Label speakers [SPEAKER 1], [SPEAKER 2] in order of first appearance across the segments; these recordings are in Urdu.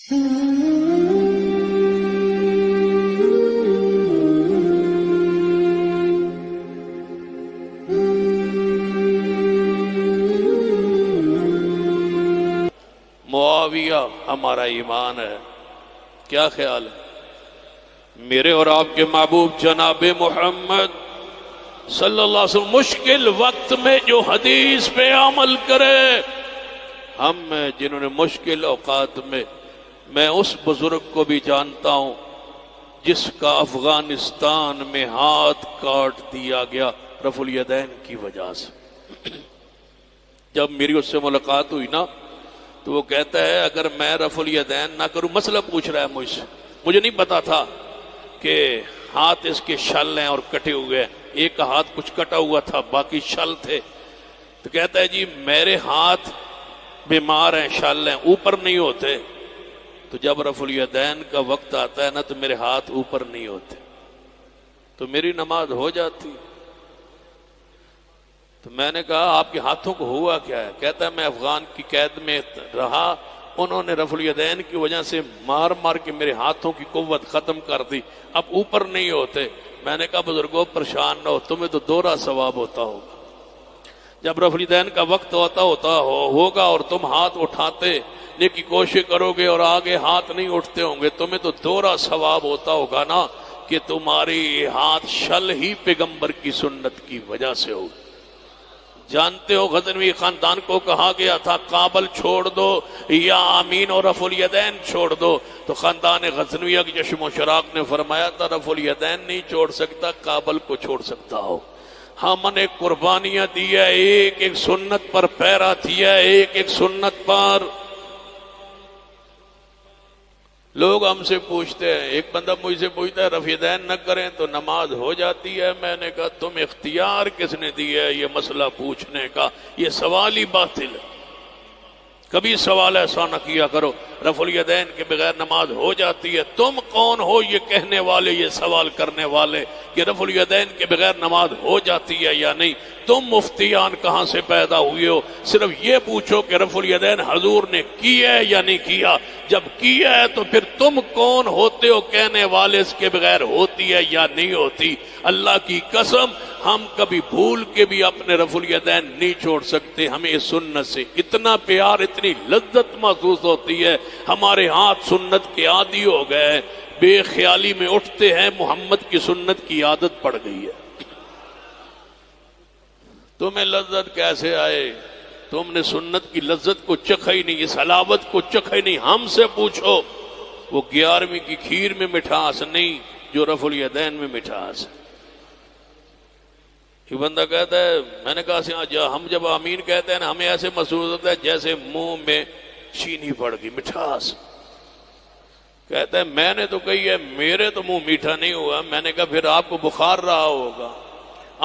[SPEAKER 1] معاویہ ہمارا ایمان ہے. کیا خیال ہے؟ میرے اور آپ کے محبوب جناب محمد صلی اللہ علیہ وسلم مشکل وقت میں جو حدیث پہ عمل کرے، ہم میں جنہوں نے مشکل اوقات میں اس بزرگ کو بھی جانتا ہوں جس کا افغانستان میں ہاتھ کاٹ دیا گیا رفع الیدین کی وجہ سے. جب میری اس سے ملاقات ہوئی نا تو وہ کہتا ہے اگر میں رفع الیدین نہ کروں، مسئلہ پوچھ رہا ہے مجھ سے، مجھے نہیں پتا تھا کہ ہاتھ اس کے شل ہیں اور کٹے ہوئے ہیں، ایک ہاتھ کچھ کٹا ہوا تھا باقی شل تھے. تو کہتا ہے جی میرے ہاتھ بیمار ہیں، شل ہیں، اوپر نہیں ہوتے، تو جب رفع الیدین کا وقت آتا ہے نا تو میرے ہاتھ اوپر نہیں ہوتے، تو میری نماز ہو جاتی. تو میں نے کہا آپ کے ہاتھوں کو ہوا کیا ہے؟ کہتا ہے میں افغان کی قید میں رہا، انہوں نے رفع الیدین کی وجہ سے مار مار کے میرے ہاتھوں کی قوت ختم کر دی، اب اوپر نہیں ہوتے. میں نے کہا بزرگوں پریشان نہ ہو، تمہیں تو دوہرا ثواب ہوتا ہوگا. جب رفع الیدین کا وقت ہوگا اور تم ہاتھ اٹھاتے نیکی کوشش کرو گے اور آگے ہاتھ نہیں اٹھتے ہوں گے، تمہیں تو دوہرا ثواب ہوتا ہوگا نا کہ تمہاری ہاتھ شل ہی پیغمبر کی سنت کی وجہ سے ہوگا. جانتے ہو غزنوی خاندان کو کہا گیا تھا کابل چھوڑ دو یا آمین اور رفع الیدین چھوڑ دو، تو خاندان غزنویہ کی چشم و چراغ نے فرمایا تھا رفع الیدین نہیں چھوڑ سکتا، کابل کو چھوڑ سکتا ہو. ہم نے قربانیاں دی ہے، ایک ایک سنت پر پیرا دیا ہے، ایک ایک سنت پر. لوگ ہم سے پوچھتے ہیں، ایک بندہ مجھ سے پوچھتا ہے رفع الیدین نہ کریں تو نماز ہو جاتی ہے. میں نے کہا تم اختیار کس نے دی ہے یہ مسئلہ پوچھنے کا؟ یہ سوال ہی باطل ہے. کبھی سوال ایسا نہ کیا کرو رفع الیدین کے بغیر نماز ہو جاتی ہے. تم کون ہو یہ کہنے والے، یہ سوال کرنے والے کہ رفع الیدین کے بغیر نماز ہو جاتی ہے یا نہیں؟ تم مفتیان کہاں سے پیدا ہوئے ہو؟ صرف یہ پوچھو کہ رفع الیدین حضور نے کیا ہے یا نہیں کیا. جب کیا ہے تو پھر تم کون ہوتے ہو کہنے والے اس کے بغیر ہوتی ہے یا نہیں ہوتی؟ اللہ کی قسم ہم کبھی بھول کے بھی اپنے رفع الیدین نہیں چھوڑ سکتے. ہمیں اس سنت سے اتنا پیار، اتنی لذت محسوس ہوتی ہے، ہمارے ہاتھ سنت کے عادی ہو گئے، بے خیالی میں اٹھتے ہیں، محمد کی سنت کی عادت پڑ گئی ہے. تمہیں لذت کیسے آئے؟ تم نے سنت کی لذت کو چکھا ہی نہیں، اس حلاوت کو چکھا ہی نہیں. ہم سے پوچھو، وہ 11ویں کی کھیر میں مٹھاس نہیں جو رفع الیدین میں مٹھاس ہے. ایک بندہ کہتا ہے، میں نے کہا ہم جب آمین کہتے ہیں نا ہمیں ایسے محسوس ہوتا ہے جیسے منہ میں چینی پڑ گئی، مٹھاس. کہتا ہے میں نے تو کہی ہے میرے تو منہ میٹھا نہیں ہوا. میں نے کہا پھر آپ کو بخار رہا ہوگا،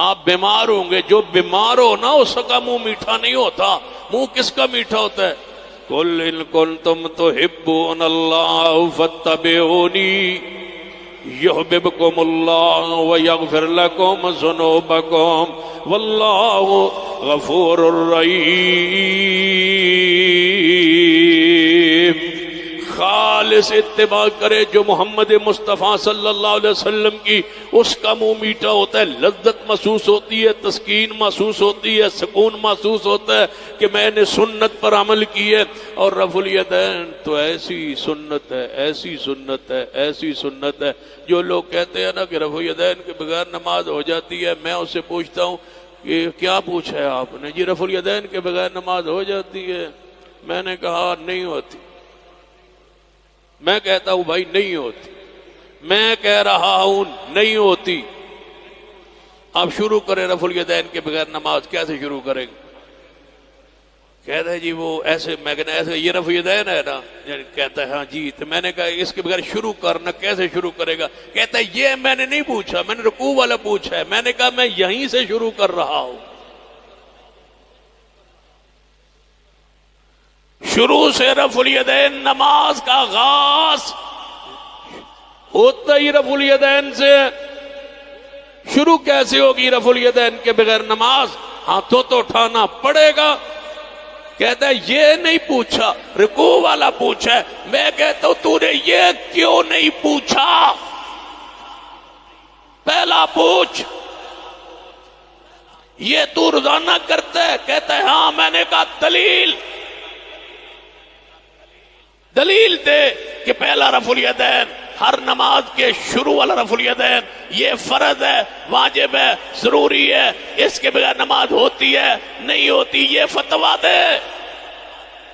[SPEAKER 1] آپ بیمار ہوں گے. جو بیمار ہو نا اس کا منہ میٹھا نہیں ہوتا. منہ کس کا میٹھا ہوتا ہے؟ قل ان کنتم تحبون اللہ فاتبعونی یحببکم اللہ ویغفر لکم ذنوبکم واللہ غفور الرحیم. خالص اتباع کرے جو محمد مصطفیٰ صلی اللہ علیہ وسلم کی، اس کا منہ میٹھا ہوتا ہے، لذت محسوس ہوتی ہے، تسکین محسوس ہوتی ہے، سکون محسوس ہوتا ہے کہ میں نے سنت پر عمل کی ہے. اور رفع الیدین تو ایسی سنت ہے، ایسی سنت ہے، ایسی سنت ہے. جو لوگ کہتے ہیں نا کہ رفع الیدین کے بغیر نماز ہو جاتی ہے، میں اس سے پوچھتا ہوں کہ کیا پوچھا ہے آپ نے؟ جی رفع الیدین کے بغیر نماز ہو جاتی ہے. میں نے کہا نہیں ہوتی. میں کہتا ہوں بھائی نہیں ہوتی، میں کہہ رہا ہوں نہیں ہوتی. آپ شروع کریں رفع الیدین کے بغیر نماز، کیسے شروع کریں گے؟ کہتا ہے جی وہ ایسے، میں کہنا ایسے یہ رفع الیدین ہے نا، کہتا ہے ہاں جی. تو میں نے کہا اس کے بغیر شروع کرنا، کیسے شروع کرے گا؟ کہتا ہے یہ میں نے نہیں پوچھا، میں نے رکوع والا پوچھا ہے. میں نے کہا میں یہیں سے شروع کر رہا ہوں. شروع سے رفع الیدین نماز کا آغاز ہوتا ہی رفع الیدین سے. شروع کیسے ہوگی رفع الیدین کے بغیر نماز؟ ہاتھوں تو اٹھانا پڑے گا. کہتا ہے یہ نہیں پوچھا، رکوع والا پوچھا ہے۔ میں کہتا ہوں تو نے یہ کیوں نہیں پوچھا؟ پہلا پوچھ، یہ تو روزانہ کرتا ہے؟ کہتا ہے ہاں۔ میں نے کہا دلیل دے کہ پہلا رفع الیدین ہر نماز کے شروع والا رفع الیدین یہ فرض ہے، واجب ہے، ضروری ہے، اس کے بغیر نماز ہوتی ہے نہیں ہوتی؟ یہ فتویٰ دے۔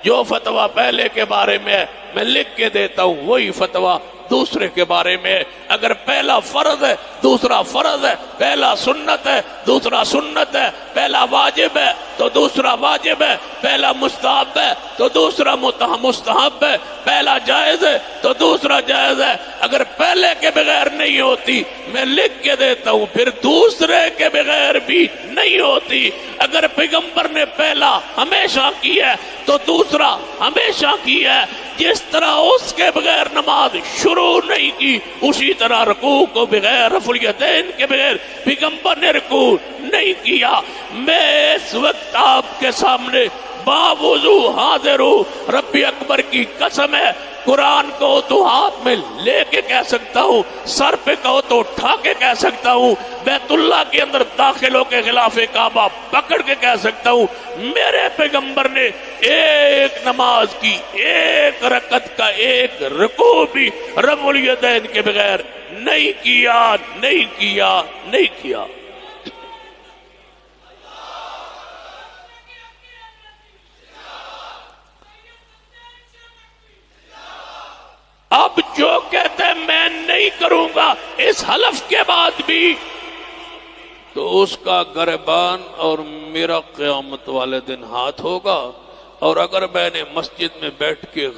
[SPEAKER 1] جو فتویٰ پہلے کے بارے میں میں لکھ کے دیتا ہوں وہی فتویٰ دوسرے کے بارے میں۔ اگر پہلا فرض ہے دوسرا فرض ہے، پہلا سنت ہے دوسرا سنت ہے، پہلا واجب ہے تو دوسرا واجب ہے، پہلا مستحب ہے تو دوسرا مستحب ہے، پہلا جائز ہے تو دوسرا جائز ہے۔ اگر پہلے کے بغیر نہیں ہوتی میں لکھ کے دیتا ہوں، پھر دوسرے کے بغیر بھی نہیں ہوتی۔ اگر پیغمبر نے پہلا ہمیشہ کیا ہے تو دوسرا ہمیشہ کیا ہے۔ جس طرح اس کے بغیر نماز شروع نہیں کی، اسی طرح رکوع کو بغیر رفع الیدین کے بغیر پیغمبر نے رکوع نہیں کیا۔ میں اس وقت آپ کے سامنے باوضو حاضر ہوں، رب اکبر کی قسم ہے، قرآن کو تو ہاتھ میں لے کے کہہ سکتا ہوں، سر پہ کہو تو اٹھا کے کہہ سکتا ہوں، بیت اللہ کے اندر داخل ہو کے خلاف کعبہ پکڑ کے کہہ سکتا ہوں، میرے پیغمبر نے ایک نماز کی ایک رکعت کا ایک رکوع بھی رفع الیدین کے بغیر نہیں کیا۔ اب جو کہتے ہیں میں نہیں کروں گا اس حلف کے بعد بھی، تو اس کا گریبان اور میرا قیامت والے دن ہاتھ ہوگا۔ اور اگر میں نے مسجد میں بیٹھ کے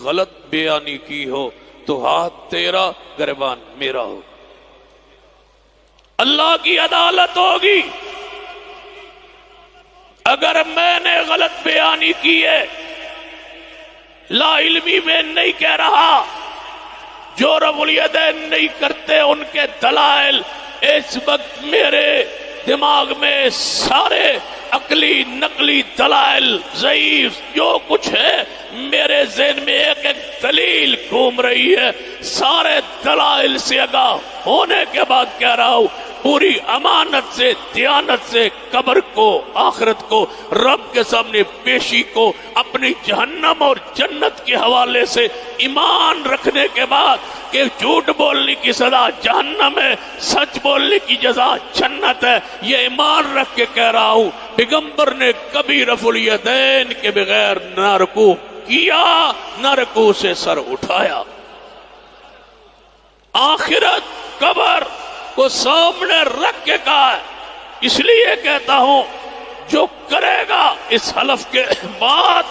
[SPEAKER 1] غلط بیانی کی ہو تو ہاتھ تیرا گریبان میرا ہو۔ اللہ کی عدالت ہوگی۔ اگر میں نے غلط بیانی کی ہے، لا علمی میں نہیں کہہ رہا، جو رفع الیدین نہیں کرتے ان کے دلائل اس وقت میرے دماغ میں سارے عقلی نقلی دلائل ضعیف جو کچھ ہے میرے ذہن میں ایک ایک دلیل گھوم رہی ہے، سارے دلائل سے آگاہ ہونے کے بعد کہہ رہا ہوں، پوری امانت سے دیانت سے قبر کو آخرت کو رب کے سامنے پیشی کو اپنی جہنم اور جنت کے حوالے سے ایمان رکھنے کے بعد کہ جھوٹ بولنے کی سزا جہنم ہے، سچ بولنے کی جزا جنت ہے، یہ ایمان رکھ کے کہہ رہا ہوں پیغمبر نے کبھی رفع الیدین کے بغیر نہ رکوع کیا نہ رکوع سے سر اٹھایا۔ آخرت قبر کو سامنے رکھ کے کہا ہے، اس لیے کہتا ہوں جو کرے گا اس حلف کے بعد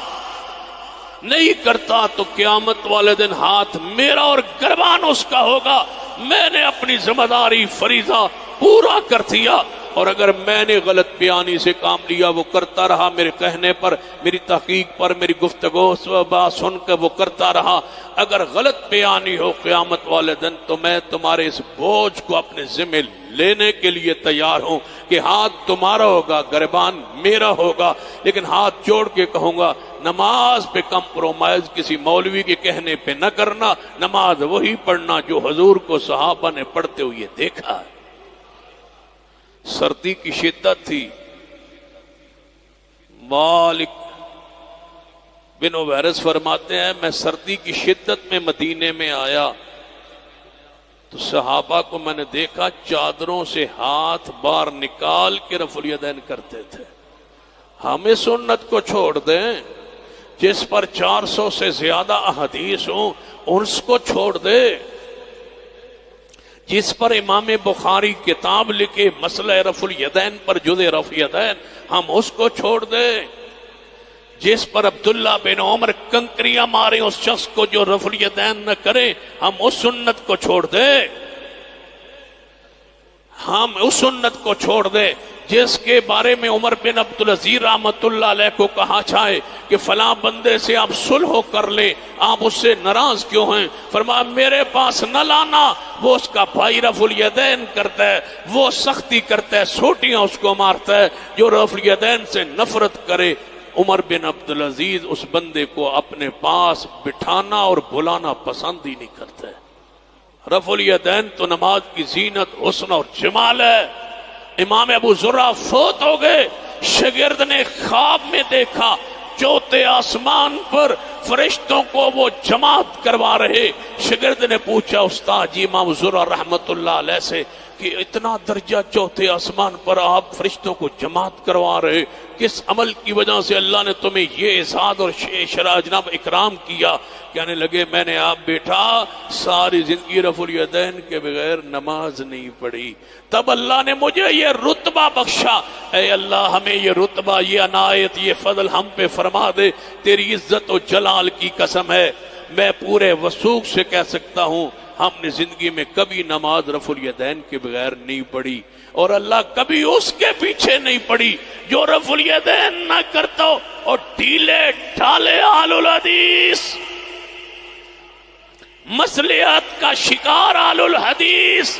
[SPEAKER 1] نہیں کرتا تو قیامت والے دن ہاتھ میرا اور گریبان اس کا ہوگا۔ میں نے اپنی ذمہ داری فریضہ پورا کر دیا، اور اگر میں نے غلط بیانی سے کام لیا وہ کرتا رہا، میرے کہنے پر میری تحقیق پر میری گفتگو بات سن کر وہ کرتا رہا، اگر غلط بیانی ہو قیامت والے دن تو میں تمہارے اس بوجھ کو اپنے ذمہ لینے کے لیے تیار ہوں کہ ہاتھ تمہارا ہوگا گریبان میرا ہوگا، لیکن ہاتھ جوڑ کے کہوں گا نماز پہ کمپرومائز کسی مولوی کے کہنے پہ نہ کرنا، نماز وہی پڑھنا جو حضور کو صحابہ نے پڑھتے ہوئے دیکھا ہے۔ سردی کی شدت تھی، مالک بن اویرس فرماتے ہیں میں سردی کی شدت میں مدینے میں آیا تو صحابہ کو میں نے دیکھا چادروں سے ہاتھ باہر نکال کے رفع الیدین کرتے تھے۔ ہمیں سنت کو چھوڑ دیں، جس پر 400 سے زیادہ احادیث ہوں اس کو چھوڑ دے، جس پر امام بخاری کتاب لکھے مسئلہ رفع الیدین پر جز رفع الیدین ہم اس کو چھوڑ دیں، جس پر عبداللہ بن عمر کنکریاں مارے اس شخص کو جو رفع الیدین نہ کرے ہم اس سنت کو چھوڑ دیں، ہم اس سنت کو چھوڑ دیں جس کے بارے میں عمر بن عبدالعزیز رحمت اللہ علیہ کو کہا چاہے کہ فلاں بندے سے آپ صلح کر لیں، آپ اس سے ناراض کیوں ہیں؟ فرمایا میرے پاس نہ لانا، وہ اس کا بھائی رفع الیدین کرتا ہے، وہ سختی کرتا ہے، سوٹیاں اس کو مارتا ہے، جو رفع الیدین سے نفرت کرے عمر بن عبدالعزیز اس بندے کو اپنے پاس بٹھانا اور بلانا پسند ہی نہیں کرتے۔ رفع الیدین تو نماز کی زینت، حسن اور جمال ہے۔ امام ابو زرع فوت ہو گئے، شاگرد نے خواب میں دیکھا چوتھے آسمان پر فرشتوں کو وہ جماعت کروا رہے۔ شاگرد نے پوچھا استاد جی امام زرع رحمت اللہ علیہ سے کہ اتنا درجہ چوتھے آسمان پر آپ فرشتوں کو جماعت کروا رہے، کس عمل کی وجہ سے اللہ نے تمہیں یہ اعزاز اور شرح جناب اکرام کیا؟ کہنے لگے میں نے آپ بیٹا ساری زندگی رفع الیدین کے بغیر نماز نہیں پڑھی، تب اللہ نے مجھے یہ رتبہ بخشا۔ اے اللہ ہمیں یہ رتبہ، یہ عنایت، یہ فضل ہم پہ فرما دے، تیری عزت و جلال کی قسم ہے۔ میں پورے وثوق سے کہہ سکتا ہوں ہم نے زندگی میں کبھی نماز رفع الیدین کے بغیر نہیں پڑھی، اور اللہ کبھی اس کے پیچھے نہیں پڑھی جو رفع الیدین نہ کرتا ہو۔ اور ڈھیلے ڈھالے اہل الحدیث، مصلحت کا شکار اہل الحدیث،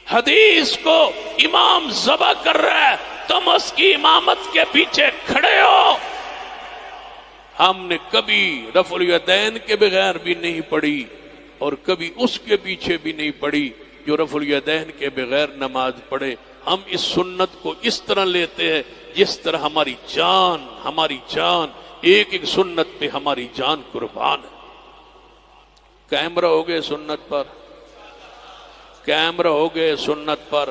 [SPEAKER 1] حدیث کو امام ذبح کر رہا ہے، تم اس کی امامت کے پیچھے کھڑے ہو۔ ہم نے کبھی رفع الیدین کے بغیر بھی نہیں پڑھی اور کبھی اس کے پیچھے بھی نہیں پڑھی جو رفع الیدین کے بغیر نماز پڑھے۔ ہم اس سنت کو اس طرح لیتے ہیں جس طرح ہماری جان ایک ایک سنت پہ ہماری جان قربان ہے۔ قائم رہو گے سنت پر، قائم رہو گے سنت پر،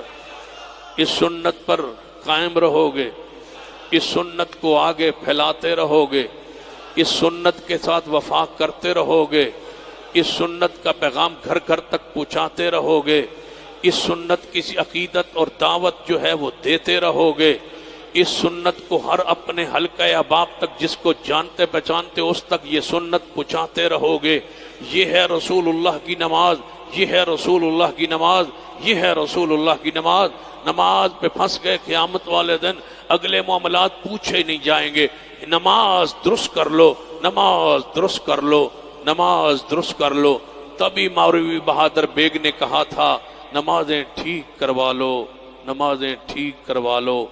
[SPEAKER 1] اس سنت پر قائم رہو گے، اس سنت کو آگے پھیلاتے رہو گے، اس سنت کے ساتھ وفا کرتے رہو گے، اس سنت کا پیغام گھر گھر تک پہنچاتے رہو گے، اس سنت کی عقیدت اور دعوت جو ہے وہ دیتے رہو گے، اس سنت کو ہر اپنے حلقہ احباب تک جس کو جانتے پہچانتے اس تک یہ سنت پہنچاتے رہو گے۔ یہ ہے رسول اللہ کی نماز، یہ ہے رسول اللہ کی نماز، یہ ہے رسول اللہ کی نماز۔ نماز پہ پھنس گئے، قیامت والے دن اگلے معاملات پوچھے نہیں جائیں گے۔ نماز درست کر لو، نماز درست کر لو، نماز درست کر لو۔ تبھی مولوی بہادر بیگ نے کہا تھا نمازیں ٹھیک کروا لو، نمازیں ٹھیک کروا لو،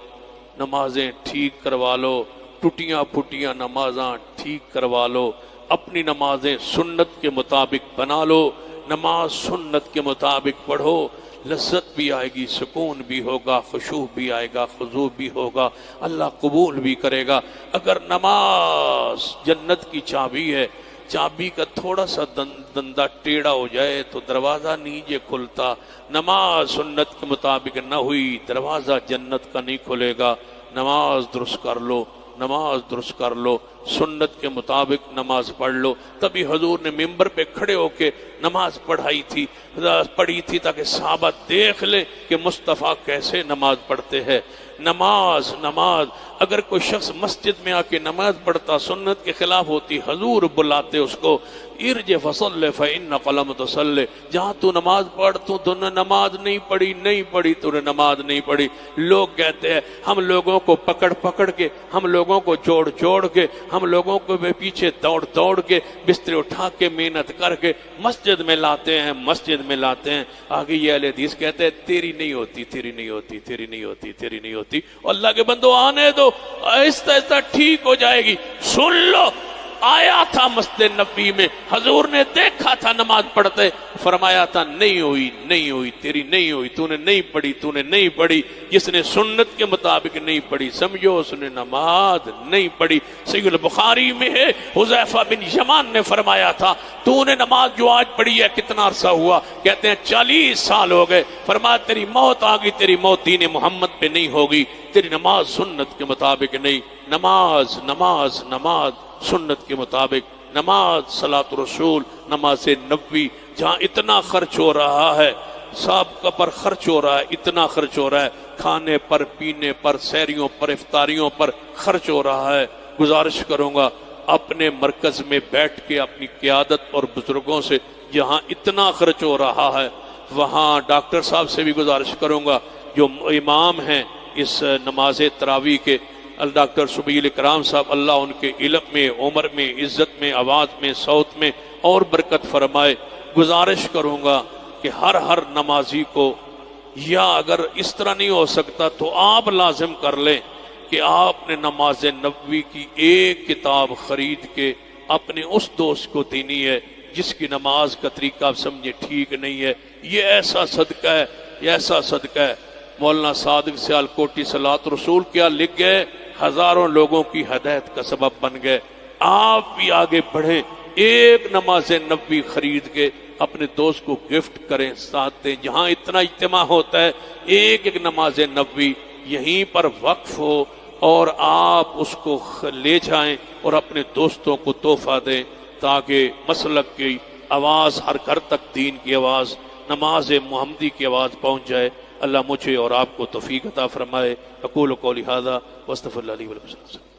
[SPEAKER 1] نمازیں ٹھیک کروا لو، ٹوٹیاں پھٹیاں نمازاں ٹھیک کروا لو، اپنی نمازیں سنت کے مطابق بنا لو، نماز سنت کے مطابق پڑھو، لذت بھی آئے گی، سکون بھی ہوگا، خشوع بھی آئے گا، خضوع بھی ہوگا، اللہ قبول بھی کرے گا۔ اگر نماز جنت کی چابی ہے، چابی کا تھوڑا سا دندہ ٹیڑھا ہو جائے تو دروازہ نیچے کھلتا، نماز سنت کے مطابق نہ ہوئی دروازہ جنت کا نہیں کھلے گا۔ نماز درست کر لو، نماز درست کر لو، سنت کے مطابق نماز پڑھ لو۔ تبھی حضور نے ممبر پہ کھڑے ہو کے نماز پڑھی تھی تاکہ صحابہ دیکھ لیں کہ مصطفیٰ کیسے نماز پڑھتے ہیں۔ نماز اگر کوئی شخص مسجد میں آ کے نماز پڑھتا سنت کے خلاف ہوتی، حضور بلاتے اس کو، ارج فصل فإنک لم تصلی، جہاں تو نماز پڑھ، تو نے نماز نہیں پڑھی، تو نے نماز نہیں پڑھی۔ لوگ کہتے ہیں ہم لوگوں کو پکڑ کے، ہم لوگوں کو جوڑ کے، ہم لوگوں کو پیچھے دوڑ کے، بستر اٹھا کے، محنت کر کے مسجد میں لاتے ہیں۔ آگے یہ اہل حدیث کہتے ہیں تیری نہیں ہوتی، اللہ کے بندو آنے دو، آہستہ ٹھیک ہو جائے گی۔ سن لو، آیا تھا مسجد نبی میں، حضور نے دیکھا تھا نماز پڑھتے، فرمایا تھا نہیں ہوئی، تیری نہیں ہوئی، تو نے نہیں پڑھی۔ جس نے سنت کے مطابق نہیں پڑھی سمجھو اس نے نماز نہیں پڑھی۔ صحیح البخاری میں ہے، حذیفہ بن یمان نے فرمایا تھا تو نے نماز جو آج پڑھی ہے کتنا عرصہ ہوا؟ کہتے ہیں 40 سال ہو گئے۔ فرمایا تیری موت آ گئی، تیری موت دین محمد پہ نہیں ہوگی، تیری نماز سنت کے مطابق نہیں۔ نماز سنت کے مطابق، نماز صلاۃ رسول، نماز نبوی، جہاں اتنا خرچ ہو رہا ہے، سابقہ پر خرچ ہو رہا ہے، اتنا خرچ ہو رہا ہے، کھانے پر، پینے پر، سحریوں پر، افطاریوں پر خرچ ہو رہا ہے۔ گزارش کروں گا اپنے مرکز میں بیٹھ کے اپنی قیادت اور بزرگوں سے، جہاں اتنا خرچ ہو رہا ہے وہاں ڈاکٹر صاحب سے بھی گزارش کروں گا جو امام ہیں اس نماز تراویح کے، ڈاکٹر سبیل اکرام صاحب، اللہ ان کے علم میں، عمر میں، عزت میں، آواز میں، صوت میں اور برکت فرمائے۔ گزارش کروں گا کہ ہر نمازی کو، یا اگر اس طرح نہیں ہو سکتا تو آپ لازم کر لیں کہ آپ نے نماز نبوی کی ایک کتاب خرید کے اپنے اس دوست کو دینی ہے جس کی نماز کا طریقہ آپ سمجھے ٹھیک نہیں ہے. یہ ایسا صدقہ ہے، یہ ایسا صدقہ ہے. مولانا صادق سیال کوٹی صلاۃ رسول کیا لکھ گئے، ہزاروں لوگوں کی ہدایت کا سبب بن گئے. آپ بھی آگے بڑھیں، ایک نماز نبوی خرید کے اپنے دوست کو گفٹ کریں، ساتھ دیں. جہاں اتنا اجتماع ہوتا ہے ایک ایک نماز نبوی یہیں پر وقف ہو اور آپ اس کو لے جائیں اور اپنے دوستوں کو تحفہ دیں تاکہ مسلک کی آواز ہر گھر تک، دین کی آواز، نماز محمدی کی آواز پہنچ جائے. اللہ مجھے اور آپ کو توفیق عطا فرمائے. اقول قولی ھذا واستغفر اللہ لی ولکم.